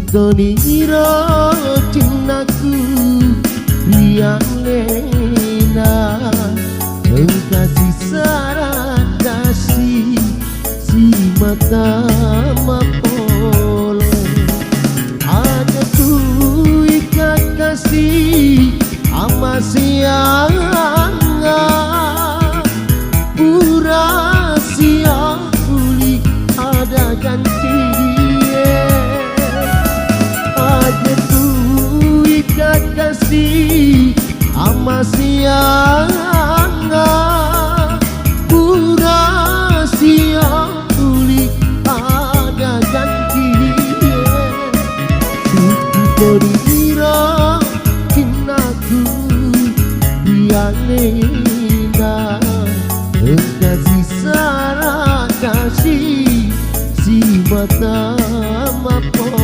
Toniro cintaku yang lena kasih saran kasih si mata mapolo ada tu ikat kasih ama siang pura siang kulit ada ganti ada tu ikat kasih ama siang pura siang kulit ada ganti suku Toniro cintaku yang lena kasih saran kasih si mata mapolo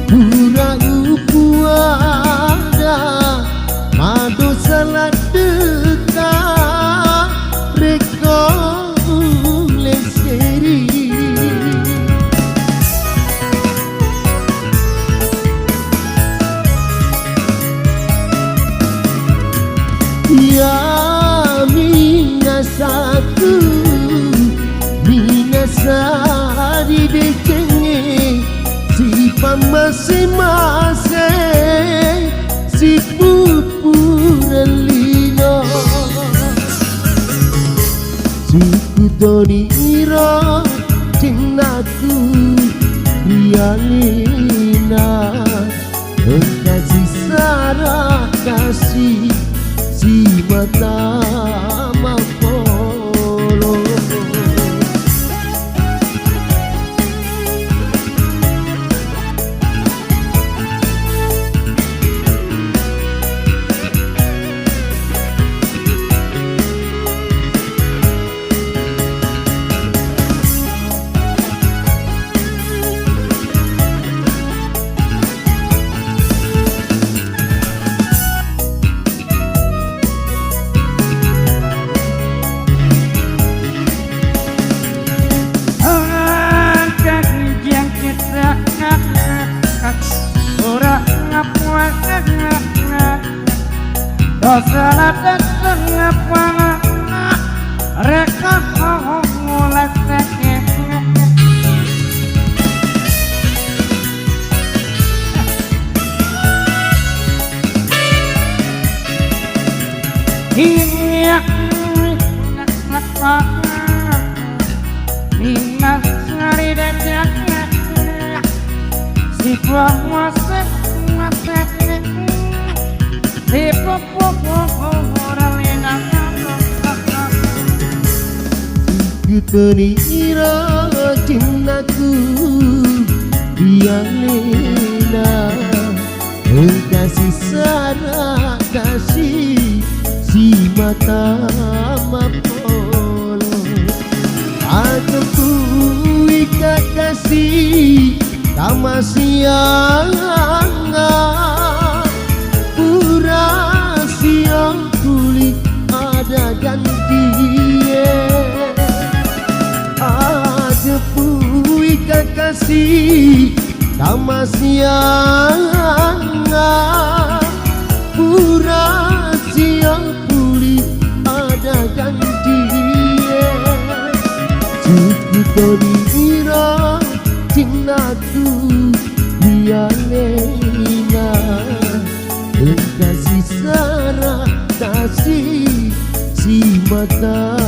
pura upuada madu salat deta reko leseri ya minasaku minasari dekenge si masing-masing si pupurelino suku Toniro cintaku yang lena kasih saran kasih si mata mapolo salah tengah panah reka mulai sekeh hingga minat sari dedak si buah masek suku Toniro cintaku yang lena kasih saran kasih si mata mapolo ada tu ikat kasih sama siang pura siang kulit ada ganti ada ikat kasih sama siang pura siang kulit ada ganti suku Toniro cintaku yang lena kasih saran kasih si mata